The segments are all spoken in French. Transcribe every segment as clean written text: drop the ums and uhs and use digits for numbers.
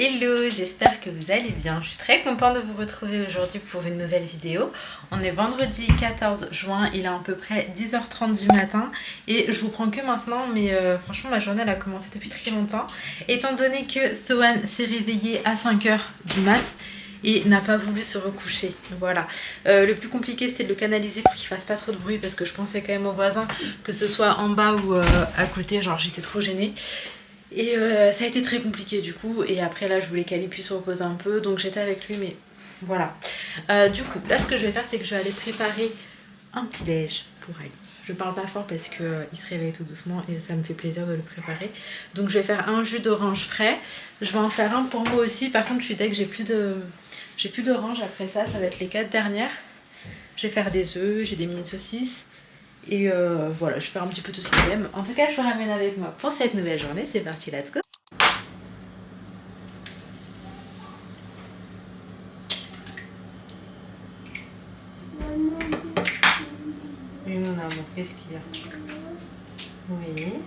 Hello, j'espère que vous allez bien. Je suis très contente de vous retrouver aujourd'hui pour une nouvelle vidéo. On est vendredi 14 juin, il est à peu près 10h30 du matin et je vous prends que maintenant, mais franchement ma journée elle a commencé depuis très longtemps. Étant donné que Sohan s'est réveillé à 5h du mat et n'a pas voulu se recoucher. Voilà. Le plus compliqué c'était de le canaliser pour qu'il fasse pas trop de bruit parce que je pensais quand même aux voisins, que ce soit en bas ou à côté, genre j'étais trop gênée. Et ça a été très compliqué du coup, et après là je voulais qu'Ali puisse se reposer un peu, donc j'étais avec lui, mais voilà. Du coup là ce que je vais faire c'est que je vais aller préparer un petit déj pour Ali. Je parle pas fort parce qu'il se réveille tout doucement et ça me fait plaisir de le préparer. Donc je vais faire un jus d'orange frais, je vais en faire un pour moi aussi. Par contre je suis dès que j'ai plus d'orange après ça, ça va être les 4 dernières. Je vais faire des œufs, j'ai des mini saucisses. Et voilà, je fais un petit peu tout ce qu'il aime. En tout cas, je vous ramène avec moi pour cette nouvelle journée. C'est parti, let's go. Oui, mon amour, qu'est-ce qu'il y a? Oui.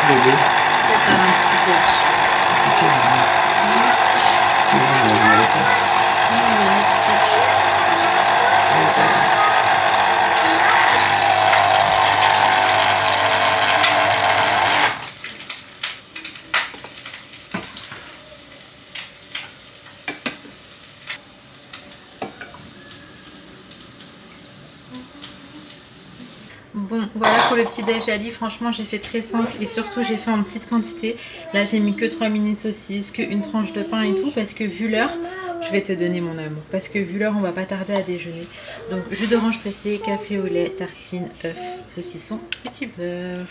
Bébé. Prépare un petit déj. Bon, voilà pour le petit déj d'Ali. Franchement, j'ai fait très simple et surtout, j'ai fait en petite quantité. Là, j'ai mis que 3 mini saucisses, que une tranche de pain et tout parce que vu l'heure, je vais te donner mon amour. Parce que vu l'heure, on va pas tarder à déjeuner. Donc, jus d'orange pressé, café au lait, tartine, œuf, saucisson, petit beurre.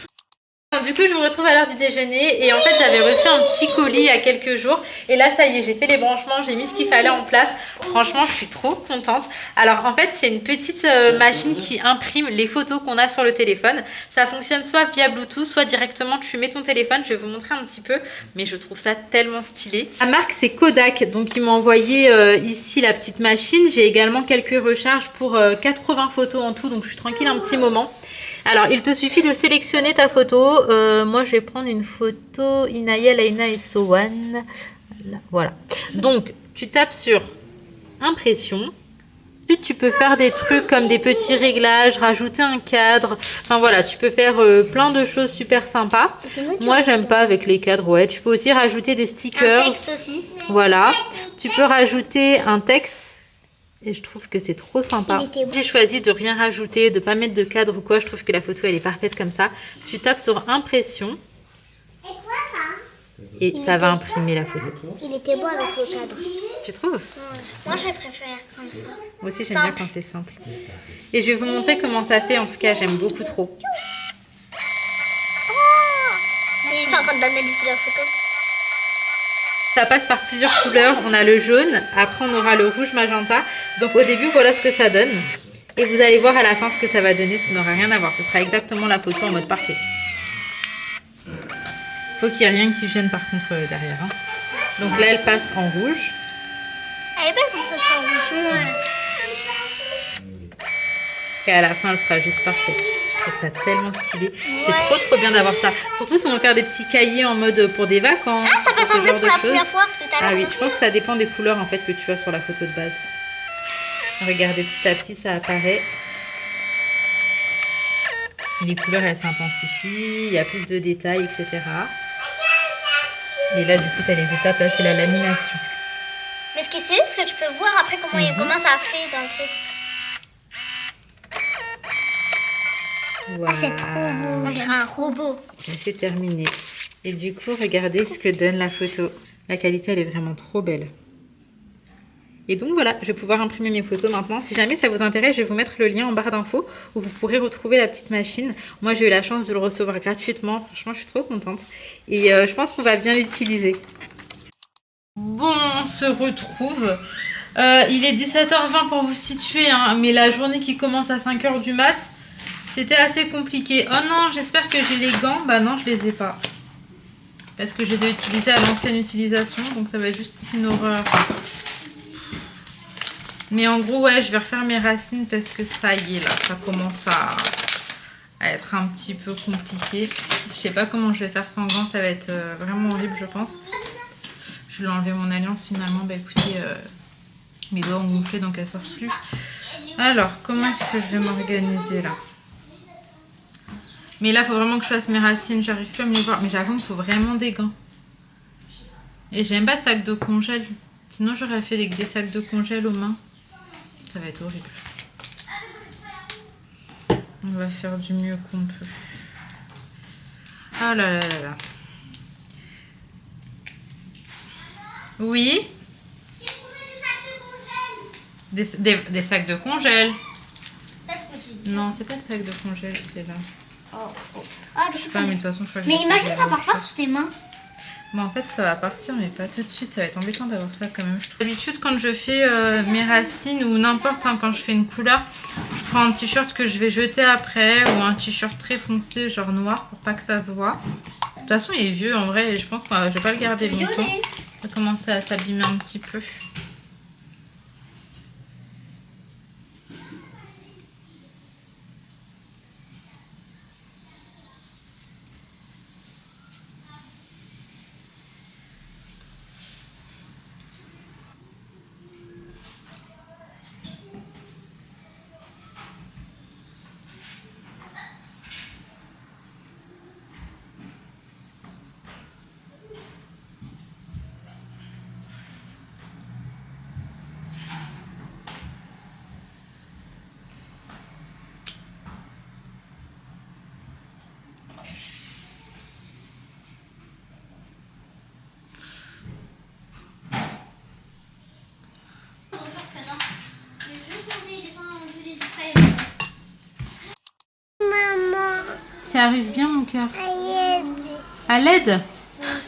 Du coup je vous retrouve à l'heure du déjeuner et en fait j'avais reçu un petit colis il y a quelques jours et là ça y est, j'ai fait les branchements, j'ai mis ce qu'il fallait en place. Franchement je suis trop contente. Alors en fait c'est une petite machine qui imprime les photos qu'on a sur le téléphone. Ça fonctionne soit via Bluetooth, soit directement tu mets ton téléphone. Je vais vous montrer un petit peu, mais je trouve ça tellement stylé. La marque c'est Kodak, donc ils m'ont envoyé ici la petite machine. J'ai également quelques recharges pour 80 photos en tout, donc je suis tranquille un petit moment. Alors, il te suffit de sélectionner ta photo. Moi, je vais prendre une photo Inaya, Laina et Sohan. Voilà. Donc, tu tapes sur impression. Puis, tu peux faire des trucs comme des petits réglages, rajouter un cadre. Enfin, voilà, tu peux faire plein de choses super sympas. Moi, j'aime pas avec les cadres. Ouais, tu peux aussi rajouter des stickers. Un texte aussi. Voilà. Tu peux rajouter un texte. Et je trouve que c'est trop sympa. J'ai choisi de rien rajouter, de pas mettre de cadre ou quoi. Je trouve que la photo elle est parfaite comme ça. Tu tapes sur impression. Et ça va imprimer la photo. Il était beau avec le cadre. Tu trouves? Moi je préfère comme ça. Moi aussi j'aime bien quand c'est simple. Et je vais vous montrer comment ça fait. En tout cas j'aime beaucoup trop. Ils sont en train d'analyser la photo. Ça passe par plusieurs couleurs. On a le jaune, après on aura le rouge magenta. Donc au début, voilà ce que ça donne. Et vous allez voir à la fin ce que ça va donner. Ça n'aura rien à voir. Ce sera exactement la photo en mode parfait. Faut qu'il n'y ait rien qui gêne par contre derrière. Hein. Donc là, elle passe en rouge. Elle est belle comme ça sur rouge. Et à la fin, elle sera juste parfaite. Je trouve ça tellement stylé. C'est trop bien d'avoir ça. Surtout si on veut faire des petits cahiers en mode pour des vacances. Ah, ça peut sembler pour la première fois. Ah oui, je pense que ça dépend des couleurs en fait que tu as sur la photo de base. Regardez, petit à petit, ça apparaît. Et les couleurs, elles s'intensifient. Il y a plus de détails, etc. Et là, du coup, tu as les étapes. Là, c'est la lamination. Mais ce qui est stylé, c'est que tu peux voir après comment ça fait dans le truc. Wow. Ah, c'est trop beau. On dirait un robot. C'est terminé. Et du coup, regardez ce que donne la photo. La qualité, elle est vraiment trop belle. Et donc voilà, je vais pouvoir imprimer mes photos maintenant. Si jamais ça vous intéresse, je vais vous mettre le lien en barre d'infos où vous pourrez retrouver la petite machine. Moi, j'ai eu la chance de le recevoir gratuitement. Franchement, je suis trop contente. Et je pense qu'on va bien l'utiliser. Bon, on se retrouve. Il est 17h20 pour vous situer, hein, mais la journée qui commence à 5h du mat', c'était assez compliqué. Oh non, j'espère que j'ai les gants. Bah non, je les ai pas. Parce que je les ai utilisés à l'ancienne utilisation. Donc ça va juste être une horreur. Mais en gros, ouais, je vais refaire mes racines parce que ça y est, là, ça commence à être un petit peu compliqué. Je sais pas comment je vais faire sans gants, ça va être vraiment horrible, je pense. Je vais enlever mon alliance finalement. Bah écoutez, mes doigts ont gonflé donc elles sortent plus. Alors, comment est-ce que je vais m'organiser là? Mais là, il faut vraiment que je fasse mes racines. J'arrive plus à me les voir. Mais j'avoue, il faut vraiment des gants. Et j'aime pas de sac de congèle. Sinon, j'aurais fait des sacs de congèle aux mains. Ça va être horrible. On va faire du mieux qu'on peut. Ah là là là là. Oui. Des sacs de congèle. Non, c'est pas de sac de congèle, c'est là. Je sais pas, mais de toute façon, je crois que mais imagine, ça part pas sous tes mains. Bon, en fait, ça va partir, mais pas tout de suite. Ça va être embêtant d'avoir ça quand même. D'habitude, quand je fais mes racines ou n'importe, hein, quand je fais une couleur, je prends un t-shirt que je vais jeter après ou un t-shirt très foncé, genre noir, pour pas que ça se voit. De toute façon, il est vieux en vrai et je pense que je vais pas le garder longtemps. Ça commence à s'abîmer un petit peu. Tu arrives bien, mon cœur? À l'aide.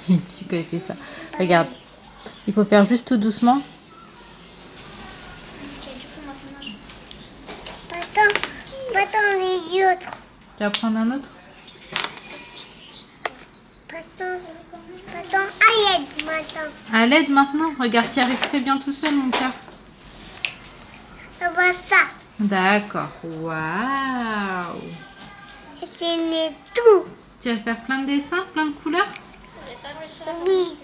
Une petite quand il fait ça. Regarde. Il faut faire juste tout doucement. Pas les autres. Tu vas prendre un autre? À l'aide maintenant. À l'aide maintenant? Regarde, tu y arrives très bien tout seul, mon cœur. On voit ça. D'accord. Waouh. C'est tout. Tu vas faire plein de dessins, plein de couleurs? Oui,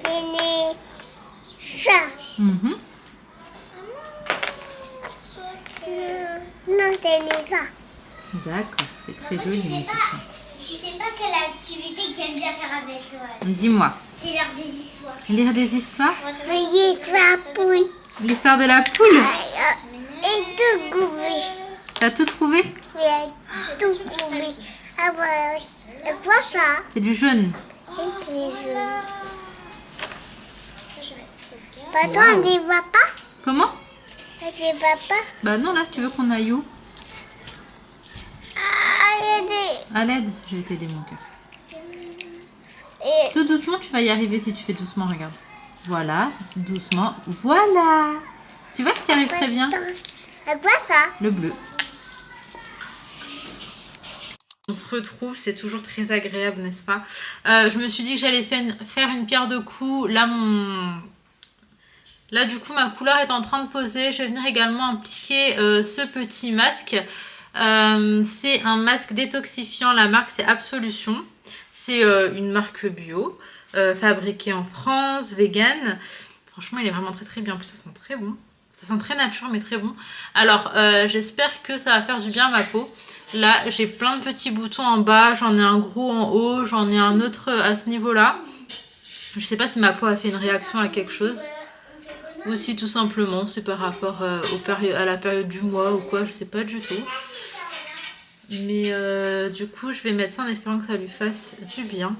c'est ça. Mhm. Non, c'est ça. D'accord, c'est très joli, mon dessin. Je sais pas quelle activité qu'il aime bien faire avec Zoé. Dis-moi. C'est lire des histoires. Lire des histoires? Oui, la poule. L'histoire de la poule? Et tout goûté. T'as tout trouvé? Oui, tout goûté. Ah ouais. Et quoi ça? C'est du jaune. Et c'est jaune. Pardon, on ne les voit pas? Comment? On ne les voit pas? Bah non, là, tu veux qu'on aille où? À l'aide? Je vais t'aider, mon cœur. Et Tout doucement, tu vas y arriver si tu fais doucement, regarde. Voilà, doucement. Voilà. Tu vois que tu y arrives très bien? à quoi ça? Le bleu. On se retrouve, c'est toujours très agréable, n'est-ce pas? Je me suis dit que j'allais faire une pierre de coups. Là, du coup, ma couleur est en train de poser. Je vais venir également appliquer ce petit masque. C'est un masque détoxifiant. La marque, c'est Absolution. C'est une marque bio, fabriquée en France, vegan. Franchement, il est vraiment très très bien. En plus, ça sent très bon. Ça sent très nature, mais très bon. Alors, j'espère que ça va faire du bien à ma peau. Là, j'ai plein de petits boutons en bas. J'en ai un gros en haut. J'en ai un autre à ce niveau-là. Je sais pas si ma peau a fait une réaction à quelque chose. Ou si tout simplement c'est par rapport à la période du mois ou quoi. Je sais pas du tout. Mais du coup, je vais mettre ça en espérant que ça lui fasse du bien.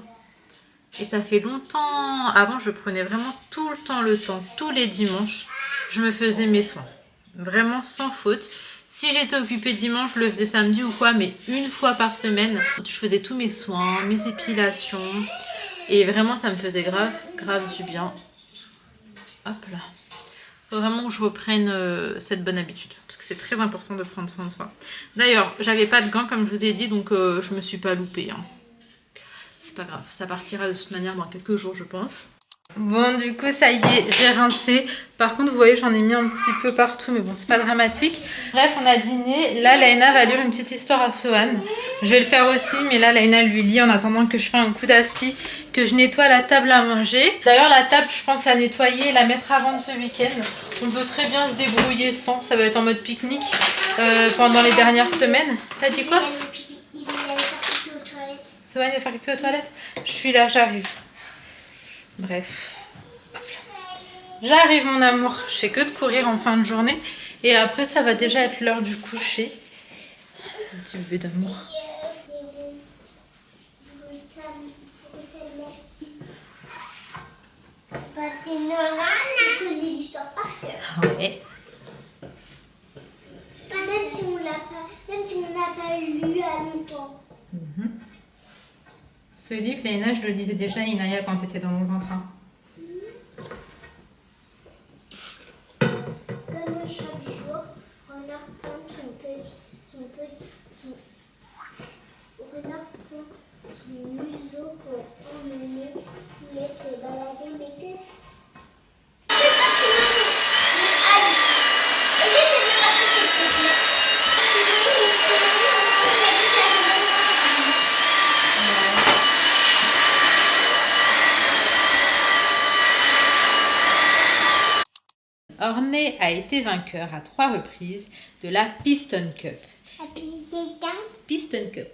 Et ça fait longtemps. Avant, je prenais vraiment tout le temps, tous les dimanches. Je me faisais mes soins. Vraiment sans faute. Si j'étais occupée dimanche, je le faisais samedi ou quoi, mais une fois par semaine, je faisais tous mes soins, mes épilations. Et vraiment, ça me faisait grave du bien. Hop là. Faut vraiment que je reprenne cette bonne habitude. Parce que c'est très important de prendre soin de soi. D'ailleurs, j'avais pas de gants, comme je vous ai dit, donc je me suis pas loupée. Hein. C'est pas grave, ça partira de toute manière dans quelques jours, je pense. Bon, du coup, ça y est, j'ai rincé. Par contre, vous voyez, j'en ai mis un petit peu partout, mais bon, c'est pas dramatique. Bref, on a dîné. Là, Laina va lire une petite histoire à Sohan. Je vais le faire aussi, mais là, Laina lui lit en attendant que je fasse un coup d'aspi, que je nettoie la table à manger. D'ailleurs, la table, je pense la nettoyer et la mettre avant ce week-end. On peut très bien se débrouiller sans. Ça va être en mode pique-nique pendant les dernières semaines. T'as dit quoi? Il va aller faire pipi aux toilettes. Sohan, il va faire pipi aux toilettes? Je suis là, j'arrive. Bref. J'arrive mon amour, je fais que de courir en fin de journée et après ça va déjà être l'heure du coucher. Un petit peu d'amour. Tu connais l'histoire par cœur. Ouais. Même si on l'a pas lu à longtemps. Ce livre, Léna, je le lisais déjà à Inaya quand tu étais dans mon ventre. Comme chaque jour, renard plante renard plante son museau pour emmener Poulette se balader. Mais qu'est-ce Ornay a été vainqueur à 3 reprises de la Piston Cup. Piston Cup.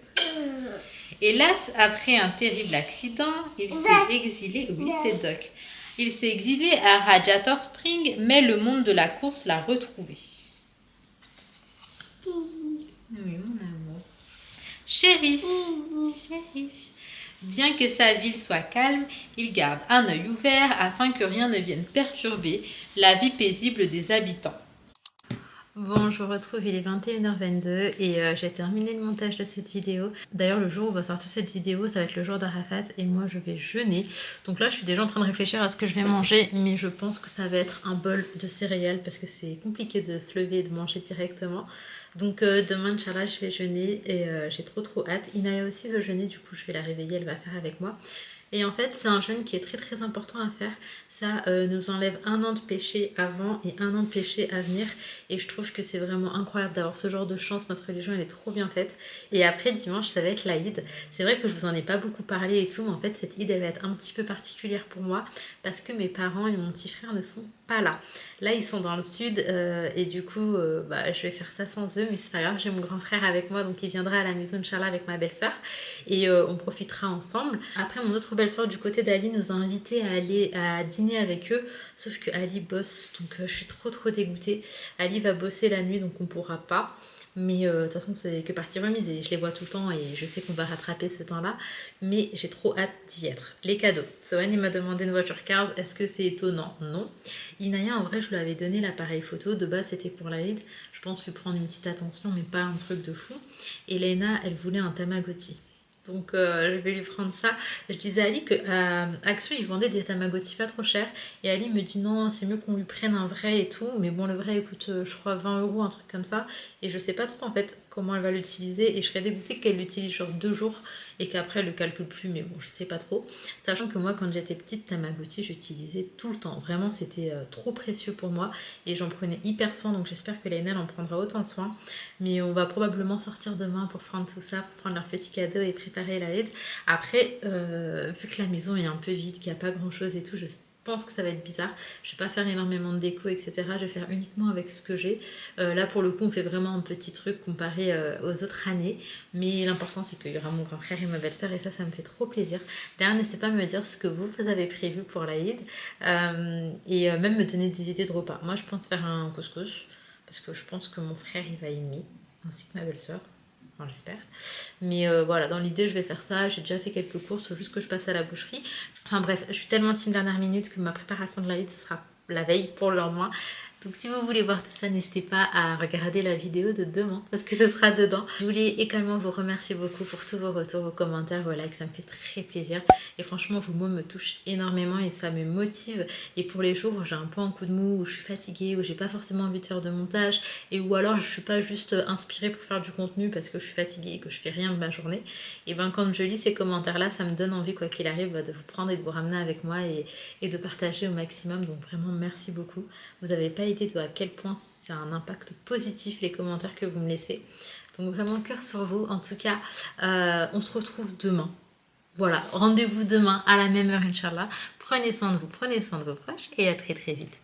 Hélas, après un terrible accident, il s'est exilé. Oui, c'est Doc. Il s'est exilé à Radiator Spring, mais le monde de la course l'a retrouvé. Oui, mon amour. Shérif. Bien que sa ville soit calme, il garde un œil ouvert afin que rien ne vienne perturber la vie paisible des habitants. Bon, je vous retrouve, il est 21h22 et j'ai terminé le montage de cette vidéo. D'ailleurs, le jour où va sortir cette vidéo, ça va être le jour d'Arafat et moi je vais jeûner. Donc là, je suis déjà en train de réfléchir à ce que je vais manger, mais je pense que ça va être un bol de céréales parce que c'est compliqué de se lever et de manger directement. Donc demain, Inch'Allah, je vais jeûner et j'ai trop hâte. Inaya aussi veut jeûner, du coup je vais la réveiller, elle va faire avec moi. Et en fait, c'est un jeûne qui est très important à faire. Ça nous enlève 1 an de péché avant et 1 an de péché à venir. Et je trouve que c'est vraiment incroyable d'avoir ce genre de chance. Notre religion, elle est trop bien faite. Et après, dimanche, ça va être l'Aïd. C'est vrai que je vous en ai pas beaucoup parlé et tout, mais en fait, cette Eid, elle va être un petit peu particulière pour moi parce que mes parents et mon petit frère ne sont pas là. Là, ils sont dans le sud et du coup, je vais faire ça sans eux, mais c'est pas grave. J'ai mon grand frère avec moi, donc il viendra à la maison, Inch'Allah, avec ma belle-sœur et on profitera ensemble. Après, mon autre belle-sœur du côté d'Ali nous a invités à aller à dîner avec eux, sauf que Ali bosse, donc je suis trop dégoûtée. Ali va bosser la nuit, donc on pourra pas. Mais de toute façon, c'est que partie remise et je les vois tout le temps et je sais qu'on va rattraper ce temps-là. Mais j'ai trop hâte d'y être. Les cadeaux. Sohan, il m'a demandé une voiture card. Est-ce que c'est étonnant? Non. Inaya, en vrai, je lui avais donné l'appareil photo. De base, c'était pour l'Aïd. Je pense lui prendre une petite attention, mais pas un truc de fou. Et Léna, elle voulait un Tamagotchi. Donc je vais lui prendre ça. Je disais à Ali qu'à Action ils vendaient des Tamagotchi pas trop chers. Et Ali me dit non, c'est mieux qu'on lui prenne un vrai et tout. Mais bon, le vrai il coûte je crois 20 €, un truc comme ça. Et je sais pas trop en fait comment elle va l'utiliser. Et je serais dégoûtée qu'elle l'utilise genre 2 jours et qu'après elle le calcule plus. Mais bon, je sais pas trop. Sachant que moi quand j'étais petite, Tamagotchi j'utilisais tout le temps. Vraiment c'était trop précieux pour moi. Et j'en prenais hyper soin. Donc j'espère que Lainel en prendra autant soin. Mais on va probablement sortir demain pour prendre tout ça, pour prendre leurs petits cadeaux et préparer l'Aïd. Après, vu que la maison est un peu vide, qu'il n'y a pas grand chose et tout, je pense que ça va être bizarre. Je vais pas faire énormément de déco, etc. Je vais faire uniquement avec ce que j'ai. Là, pour le coup, on fait vraiment un petit truc comparé aux autres années. Mais l'important, c'est qu'il y aura mon grand frère et ma belle-sœur et ça me fait trop plaisir. D'ailleurs, n'hésitez pas à me dire ce que vous avez prévu pour l'Aïd et même me donner des idées de repas. Moi, je pense faire un couscous parce que je pense que mon frère, il va aimer, ainsi que ma belle-sœur. Enfin, j'espère. Mais voilà, dans l'idée, je vais faire ça. J'ai déjà fait quelques courses, faut juste que je passe à la boucherie. Enfin bref, je suis tellement team dernière minute que ma préparation de l'Aïd, ce sera la veille pour le lendemain. Donc si vous voulez voir tout ça, n'hésitez pas à regarder la vidéo de demain parce que ce sera dedans. Je voulais également vous remercier beaucoup pour tous vos retours, vos commentaires, vos likes, ça me fait très plaisir. Et franchement, vos mots me touchent énormément et ça me motive. Et pour les jours où j'ai un peu un coup de mou, où je suis fatiguée, où j'ai pas forcément envie de faire de montage et où alors je suis pas juste inspirée pour faire du contenu parce que je suis fatiguée et que je fais rien de ma journée, et ben quand je lis ces commentaires là, ça me donne envie quoi qu'il arrive de vous prendre et de vous ramener avec moi et de partager au maximum. Donc vraiment merci beaucoup. Vous n'avez pas idée de à quel point c'est un impact positif les commentaires que vous me laissez. Donc vraiment cœur sur vous. En tout cas, on se retrouve demain. Voilà, rendez-vous demain à la même heure, Inch'Allah. Prenez soin de vous, prenez soin de vos proches et à très très vite.